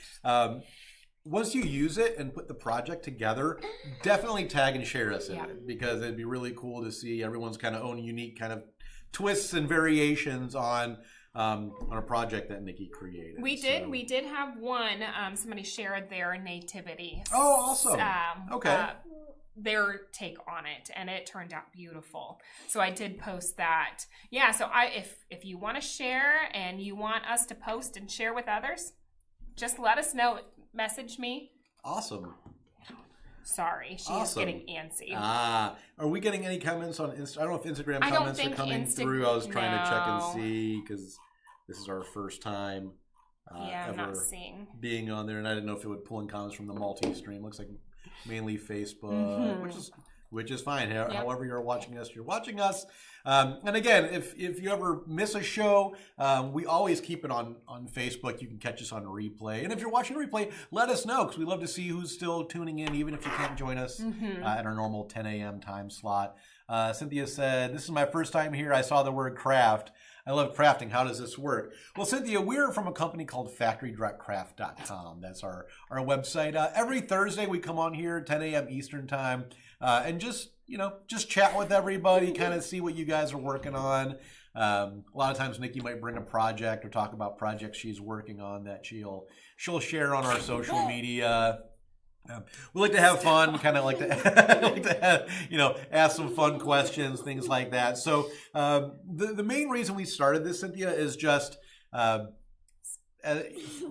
S1: once you use it and put the project together, definitely tag and share us in it, because it'd be really cool to see everyone's kind of own unique kind of twists and variations on a project that Nikki created.
S2: We did have one. Somebody shared their nativity.
S1: Oh, awesome! Okay.
S2: Their take on it, and it turned out beautiful. So I did post that. Yeah. So if you want to share and you want us to post and share with others, just let us know. Message me.
S1: Awesome.
S2: Sorry, she's getting antsy.
S1: Are we getting any comments on Instagram? I don't know if Instagram comments are coming through. I was trying to check and see, because this is our first time
S2: I'm not seeing
S1: being on there, and I didn't know if it would pull in comments from the multi-stream. Looks like mainly Facebook, which is fine. However you're watching us, you're watching us. And again, if you ever miss a show, we always keep it on Facebook. You can catch us on replay. And if you're watching replay, let us know, because we love to see who's still tuning in, even if you can't join us at our normal 10 a.m. time slot. Cynthia said, "This is my first time here. I saw the word craft. I love crafting. How does this work?" Well, Cynthia, we're from a company called factorydirectcraft.com. That's our website. Every Thursday we come on here, 10 a.m. Eastern time, and just chat with everybody, kind of see what you guys are working on. A lot of times Nikki might bring a project or talk about projects she's working on that she'll share on our social media. We like to have fun, kind of like to ask some fun questions, things like that. So the main reason we started this, Cynthia, is just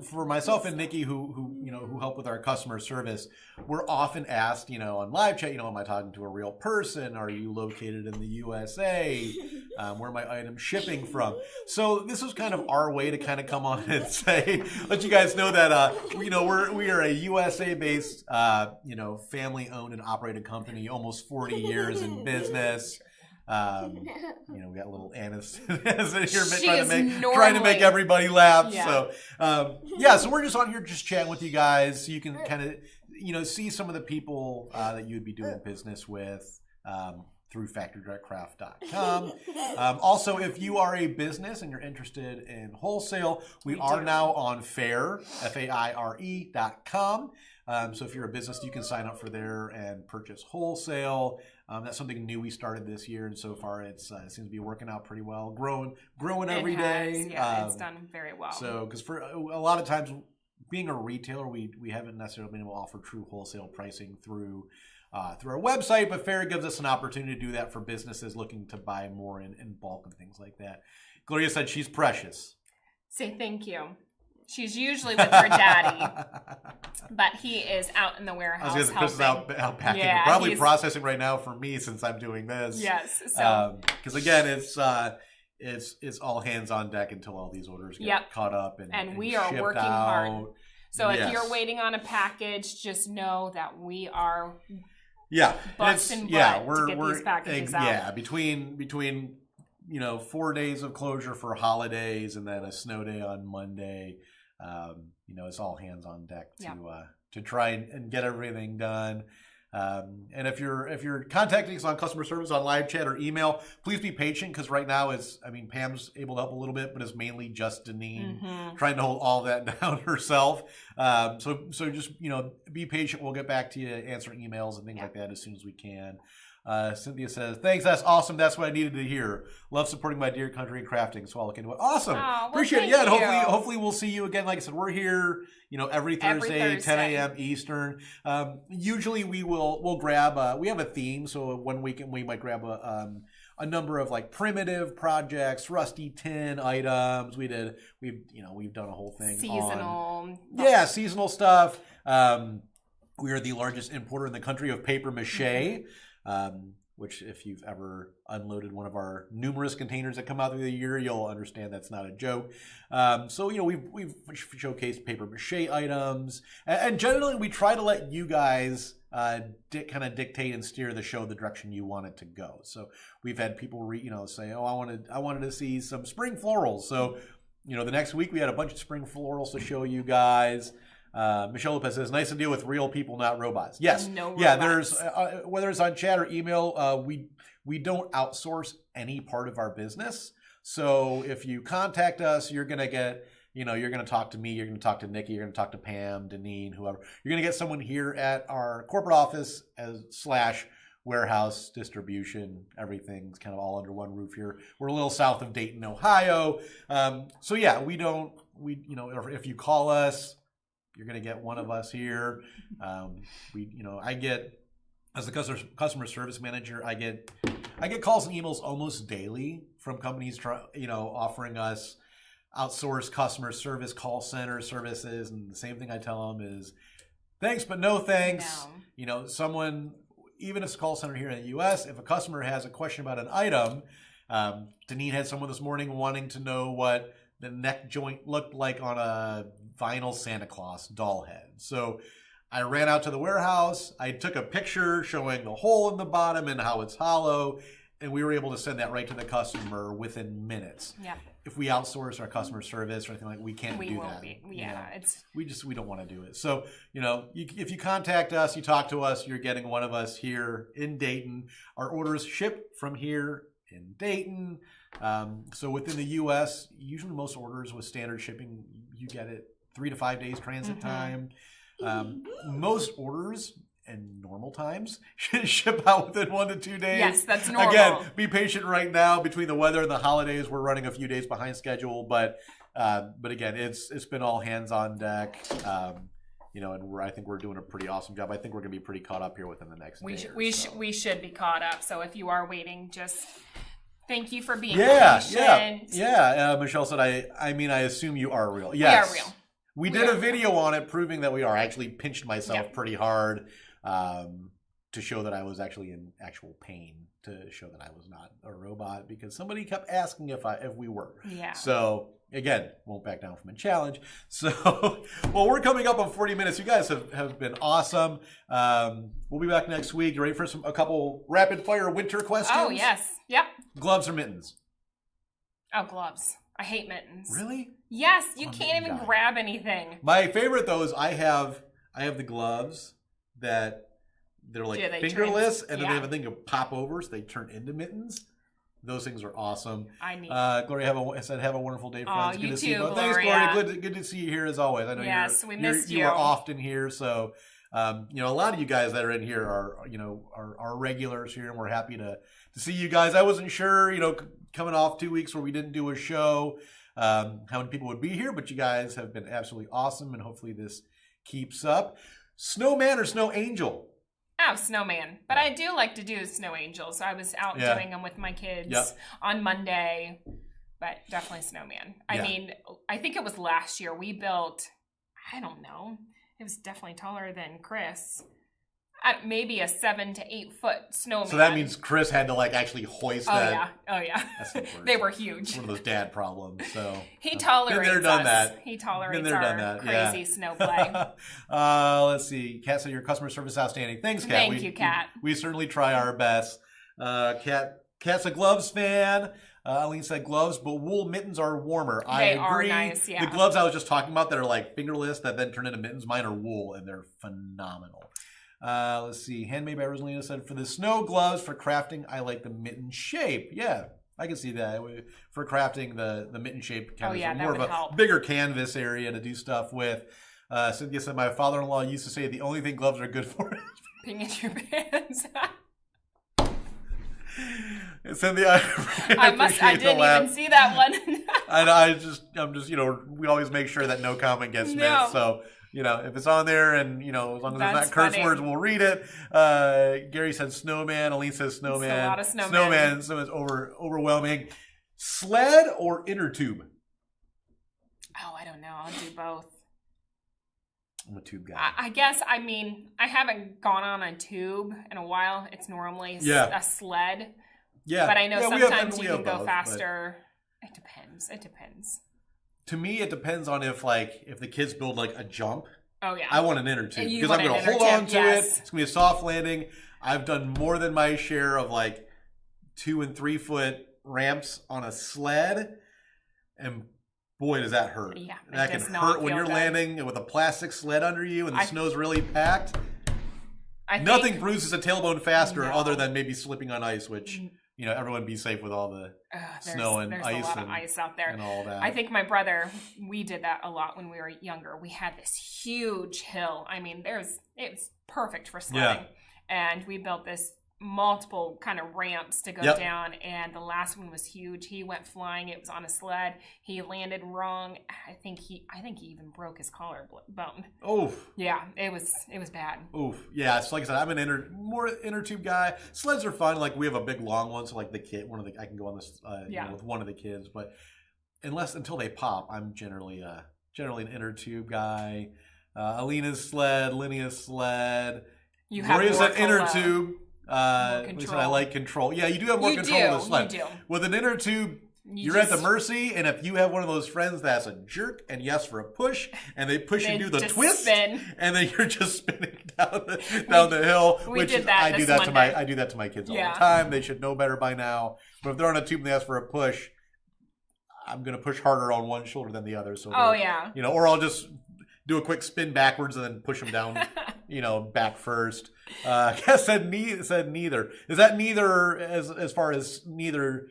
S1: for myself and Nikki, who help with our customer service. We're often asked, on live chat, am I talking to a real person? Are you located in the USA? Where are my items shipping from? So this was kind of our way to kind of come on and say, let you guys know that we are a USA based family owned and operated company, almost 40 years in business. We got little Anna's here trying to make everybody laugh. Yeah. So we're just on here just chatting with you guys, so you can kind of see some of the people that you would be doing business with through factorydirectcraft.com. Also, if you are a business and you're interested in wholesale, we are now on Faire, Faire.com. So if you're a business, you can sign up for there and purchase wholesale. That's something new we started this year, and so far it seems to be working out pretty well. Growing every day.
S2: Yeah, it's done very well.
S1: So because for a lot of times, being a retailer, we haven't necessarily been able to offer true wholesale pricing through our website, but Faire gives us an opportunity to do that for businesses looking to buy more in bulk and things like that. Gloria said she's precious.
S2: Say thank you. She's usually with her daddy, but he is out in the warehouse.
S1: I was going to say, Chris is out packing. Yeah, probably processing right now for me since I'm doing this.
S2: Yes.
S1: Because again, it's all hands on deck until all these orders get caught up and
S2: we are working hard. So if you're waiting on a package, just know that we are busting butt to get these packages out.
S1: Yeah, between 4 days of closure for holidays and then a snow day on Monday. It's all hands on deck to try and get everything done. And if you're contacting us on customer service on live chat or email, please be patient because right now Pam's able to help a little bit, but it's mainly just Deneen trying to hold all that down herself. So just be patient. We'll get back to you, answer emails and things like that as soon as we can. Cynthia says, thanks, that's awesome. That's what I needed to hear. Love supporting my dear country and crafting, so I'll look into it. Awesome. Appreciate it. Yeah, and hopefully we'll see you again. Like I said, we're here, every Thursday, 10 a.m. Eastern. Usually we'll grab, we have a theme, so one weekend we might grab a number of like primitive projects, rusty tin items. We've done a whole thing
S2: seasonal.
S1: Seasonal stuff. We are the largest importer in the country of paper mache. Which if you've ever unloaded one of our numerous containers that come out through the year, you'll understand that's not a joke. So we've showcased paper mache items, and generally we try to let you guys kind of dictate and steer the show the direction you want it to go. So we've had people say, oh, I wanted to see some spring florals. So the next week we had a bunch of spring florals to show you guys. Michelle Lopez says, nice to deal with real people, not robots. Yes.
S2: No robots.
S1: Yeah, there's whether it's on chat or email, we don't outsource any part of our business. So if you contact us, you're going to get, you're going to talk to me, you're going to talk to Nikki, you're going to talk to Pam, Deneen, whoever. You're going to get someone here at our corporate office / warehouse distribution. Everything's kind of all under one roof here. We're a little south of Dayton, Ohio. So yeah, if you call us, you're going to get one of us here. I get, as a customer service manager, I get calls and emails almost daily from companies, offering us outsourced customer service call center services. And the same thing I tell them is, thanks, but no thanks. No. Someone, even if it's a call center here in the U.S., if a customer has a question about an item, Deneen had someone this morning wanting to know what the neck joint looked like on a vinyl Santa Claus doll head. So I ran out to the warehouse. I took a picture showing the hole in the bottom and how it's hollow, and we were able to send that right to the customer within minutes. Yeah. If we outsource our customer service or anything like that, we can't do that. We don't want to do it. So, if you contact us, you talk to us, you're getting one of us here in Dayton. Our orders ship from here in Dayton. So within the U.S., usually most orders with standard shipping, you get it 3 to 5 days transit time. Most orders and normal times should ship out within 1 to 2 days.
S2: Yes, that's normal.
S1: Again, be patient right now. Between the weather and the holidays, we're running a few days behind schedule. But again, it's been all hands on deck. And I think we're doing a pretty awesome job. I think we're going to be pretty caught up here within the next day.
S2: We should be caught up. So if you are waiting, just thank you for being patient.
S1: Yeah. Michelle said, I assume you are real. Yes.
S2: We are real.
S1: We did a video on it proving that we are. I actually pinched myself pretty hard to show that I was actually in actual pain, to show that I was not a robot, because somebody kept asking if we were. Yeah. So again, won't back down from a challenge. So, well, we're coming up on 40 minutes. You guys have been awesome. We'll be back next week. You ready for a couple rapid fire winter questions?
S2: Oh, yes. Yep.
S1: Gloves or mittens?
S2: Oh, gloves. I hate mittens.
S1: Really?
S2: Yes. You can't even grab anything.
S1: My favorite, though, is I have the gloves that they're like fingerless, and then they have a thing to pop over, so they turn into mittens. Those things are awesome. I need. Gloria have a wonderful day, friends.
S2: Good
S1: to
S2: see you.
S1: Thanks, Gloria. Good to see you here as always. I know
S2: we missed you.
S1: You are often here, so A lot of you guys that are in here are regulars here, and we're happy to see you guys. I wasn't sure, coming off 2 weeks where we didn't do a show, how many people would be here, but you guys have been absolutely awesome, and hopefully this keeps up. Snowman or snow angel?
S2: Oh, snowman. But I do like to do snow angels. I was out doing them with my kids on Monday, but definitely snowman. I mean, I think it was last year we built, I don't know, it was definitely taller than Chris. Maybe a 7 to 8 foot snowman.
S1: So that means Chris had to actually hoist that.
S2: Oh yeah.
S1: That's the worst.
S2: They were huge.
S1: It's one of those dad problems. So
S2: he tolerates
S1: been there, done
S2: us.
S1: That.
S2: He tolerates our crazy snow play.
S1: Let's see. Kat said your customer service is outstanding. Thanks, Kat.
S2: Thank you, Kat.
S1: We certainly try our best. Kat's a gloves fan. Aline said gloves, but wool mittens are warmer. I agree.
S2: Are nice, yeah.
S1: The gloves I was just talking about that are like fingerless that then turn into mittens, mine are wool, and they're phenomenal. Let's see. Handmade by Rosalina said, for the snow gloves for crafting, I like the mitten shape. Yeah, I can see that. For crafting, the mitten shape kind of more of a bigger canvas area to do stuff with. Cynthia said, my father-in-law used to say the only thing gloves are good for is
S2: peeing in your pants.
S1: Cynthia,
S2: I didn't even see that one.
S1: I'm just, we always make sure that no comment gets missed. So, if it's on there and, as long as there's not curse words, we'll read it. Gary said snowman. Aline says snowman.
S2: It's a lot of snowman.
S1: Snowman's overwhelming. Sled or inner tube?
S2: Oh, I don't know. I'll do both.
S1: I'm a tube guy.
S2: I guess, I haven't gone on a tube in a while. It's normally a sled.
S1: Yeah.
S2: But I know sometimes you can go faster. It depends.
S1: To me, it depends on if the kids build like a jump.
S2: Oh, yeah.
S1: I want an inner tube because I'm going to hold on to it. It's going to be a soft landing. I've done more than my share of 2 and 3 foot ramps on a sled. And boy, does that hurt.
S2: Yeah,
S1: that can hurt when you're landing with a plastic sled under you and the snow's really packed. Nothing bruises a tailbone faster other than maybe slipping on ice, which... everyone be safe with all the snow and
S2: there's
S1: ice.
S2: There's a lot of ice out there.
S1: And all that.
S2: I think my brother, we did that a lot when we were younger. We had this huge hill. It was perfect for sledding. Yeah. And we built this multiple kind of ramps to go down. And the last one was huge. He went flying. It was on a sled. He landed wrong. I think he even broke his collarbone.
S1: Oof.
S2: Yeah, it was bad.
S1: Oof. Yeah, so like I said, I'm an more inner tube guy. Sleds are fun. We have a big long one, so I can go on this with one of the kids. But until they pop, I'm generally an inner tube guy. Alina's sled, Linea's sled. Maria's an inner tube. I like control. Yeah, you do have more control of the sled.
S2: You do.
S1: With an inner tube, you're at the mercy, and if you have one of those friends that's a jerk and yes for a push, and they push you to do the twist, and then you're just spinning down the hill. I do that to my kids all the time. They should know better by now. But if they're on a tube and they ask for a push, I'm going to push harder on one shoulder than the other. So or I'll just do a quick spin backwards and then push them down. Back first. Cass said neither. Is that neither as far as neither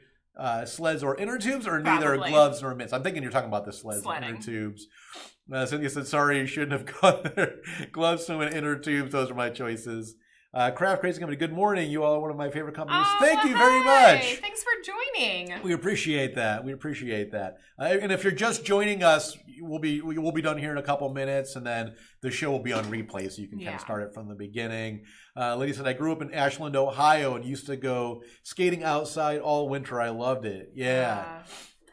S1: sleds or inner tubes, or neither gloves nor mitts? I'm thinking you're talking about the sleds and inner tubes. Cynthia said, sorry, you shouldn't have gone there. Gloves, swim, and inner tubes. Those are my choices. Craft Crazy Company, good morning. You all are one of my favorite companies. Thank you very much.
S2: Thanks for joining.
S1: We appreciate that. And if you're just joining us, we'll be done here in a couple minutes, and then the show will be on replay, so you can kind of start it from the beginning. Lady said, I grew up in Ashland, Ohio, and used to go skating outside all winter. I loved it. Yeah.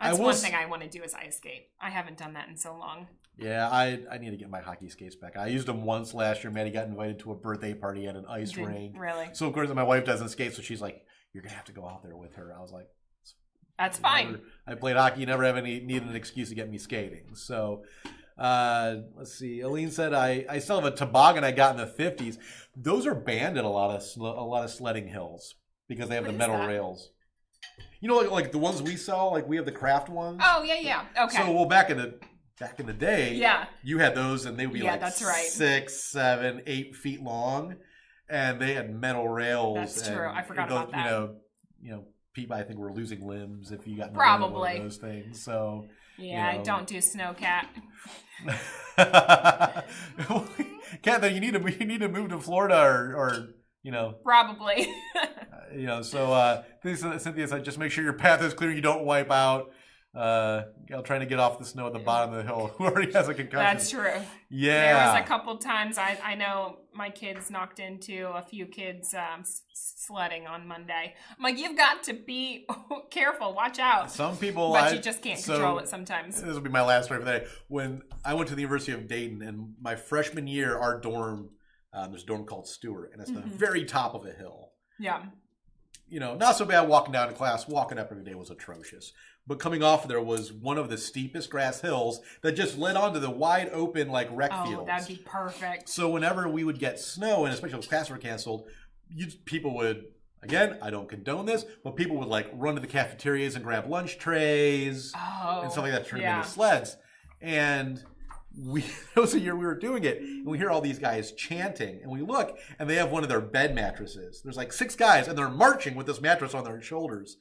S2: That's one thing I want to do is ice skate. I haven't done that in so long.
S1: Yeah, I need to get my hockey skates back. I used them once last year. Maddie got invited to a birthday party at an ice rink.
S2: Really?
S1: So, of course, my wife doesn't skate, so she's like, you're going to have to go out there with her. I was like,
S2: that's fine.
S1: I played hockey. You never need an excuse to get me skating. So, let's see. Aline said, I still have a toboggan I got in the 50s. Those are banned at a lot of sledding hills because they have the metal rails. Like the ones we sell, we have the craft ones.
S2: Oh, yeah. Okay.
S1: So, back in the day, you had those, and they would be
S2: that's right.
S1: 6, 7, 8 feet long, and they had metal rails.
S2: That's true. I forgot about that.
S1: people, I think, were losing limbs if you got
S2: probably
S1: one of those things. So
S2: yeah, I don't do snowcat.
S1: Kat, then you need to move to Florida or
S2: probably.
S1: So Cynthia said, just make sure your path is clear. You don't wipe out. Trying to get off the snow at the bottom of the hill. Who already has a concussion?
S2: That's true.
S1: Yeah.
S2: There was a couple times I know my kids knocked into a few kids sledding on Monday. I'm like, you've got to be careful. Watch out.
S1: Some people...
S2: But you just can't control it sometimes.
S1: This will be my last story for the day. When I went to the University of Dayton, and my freshman year, our dorm, there's a dorm called Stewart, and it's the very top of a hill.
S2: Yeah.
S1: Not so bad walking down to class. Walking up every day was atrocious. But coming off there was one of the steepest grass hills that just led onto the wide open rec fields.
S2: Oh, that'd be perfect.
S1: So whenever we would get snow, and especially if classes were canceled, people would, again, I don't condone this, but people would run to the cafeterias and grab lunch trays and stuff like that to turn them into sleds. And it was a year we were doing it, and we hear all these guys chanting, and we look, and they have one of their bed mattresses. There's 6 guys, and they're marching with this mattress on their shoulders.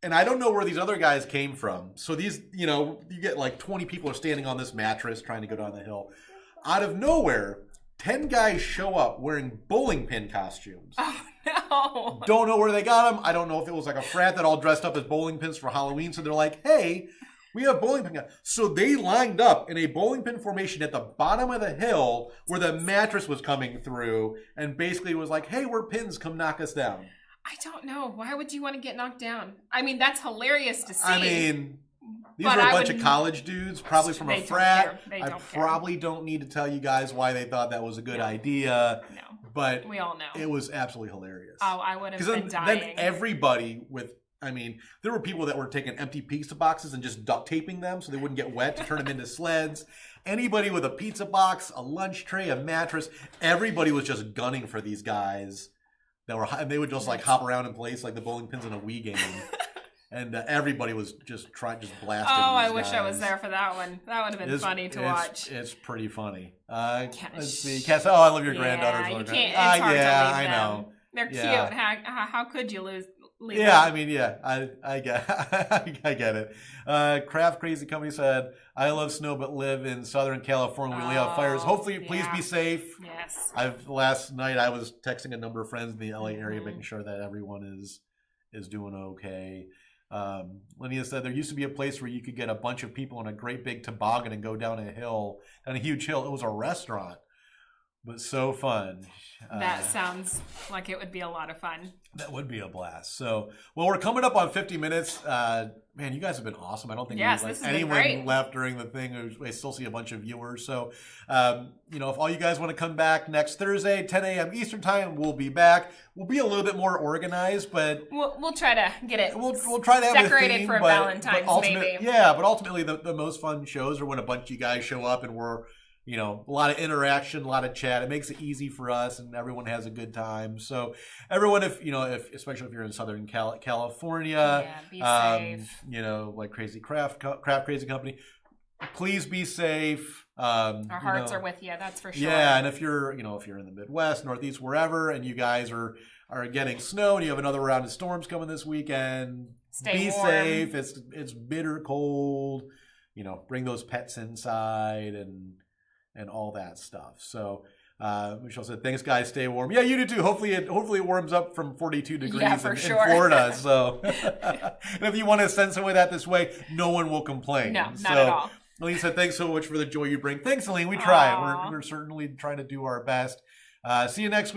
S1: And I don't know where these other guys came from. So these, you get 20 people are standing on this mattress trying to go down the hill. Out of nowhere, 10 guys show up wearing bowling pin costumes.
S2: Oh, no.
S1: Don't know where they got them. I don't know if it was a frat that all dressed up as bowling pins for Halloween. So they're like, hey, we have bowling pin. So they lined up in a bowling pin formation at the bottom of the hill where the mattress was coming through. And basically was like, hey, we're pins. Come knock us down.
S2: I don't know. Why would you want to get knocked down? I mean, that's hilarious to see.
S1: I mean, these are a bunch of college dudes, probably from a frat. I probably don't need to tell you guys why they thought that was a good idea.
S2: No.
S1: But
S2: we all know.
S1: It was absolutely hilarious.
S2: Oh, I would have been dying.
S1: Then everybody there were people that were taking empty pizza boxes and just duct taping them so they wouldn't get wet to turn them into sleds. Anybody with a pizza box, a lunch tray, a mattress, everybody was just gunning for these guys. And they would just hop around in place like the bowling pins in a Wii game. And everybody was just blasting.
S2: Oh, I wish I was there for that one. That would have been funny to watch.
S1: It's pretty funny. Let's see. Cass, I love your granddaughters.
S2: You can't. It's hard to leave
S1: I
S2: them.
S1: know.
S2: They're cute. How could you leave them?
S1: I mean, I get I get it. Craft Crazy Company said, I love snow but live in Southern California. We have fires. Hopefully, please be safe.
S2: Yes.
S1: Last night I was texting a number of friends in the LA area making sure that everyone is doing okay. Linnea said there used to be a place where you could get a bunch of people on a great big toboggan and go down a huge hill. It was a restaurant, but so fun.
S2: That sounds like it would be a lot of fun.
S1: That would be a blast. So, we're coming up on 50 minutes. Man, you guys have been awesome. I don't think anyone left during the thing. I still see a bunch of viewers. So, if all you guys want to come back next Thursday, 10 a.m. Eastern time, we'll be back. We'll be a little bit more organized, but
S2: we'll try to get it.
S1: We'll try to have
S2: decorated
S1: a theme,
S2: for Valentine's, maybe.
S1: Yeah, but ultimately, the most fun shows are when a bunch of you guys show up and we're a lot of interaction, a lot of chat. It makes it easy for us, and everyone has a good time. So, everyone, especially if you're in Southern California,
S2: be safe.
S1: Like Crazy Craft Crazy Company, please be safe.
S2: Our hearts are with you. That's for sure.
S1: Yeah, and if you're in the Midwest, Northeast, wherever, and you guys are getting snow, and you have another round of storms coming this weekend, be safe. It's bitter cold. Bring those pets inside and all that stuff. So Michelle said, thanks guys, stay warm. Yeah, you do too. Hopefully it warms up from 42 degrees in Florida. So and if you want to send some of that this way, no one will complain.
S2: No, not at all.
S1: Aline said, thanks so much for the joy you bring. Thanks, Aline. We try. We're certainly trying to do our best. See you next week.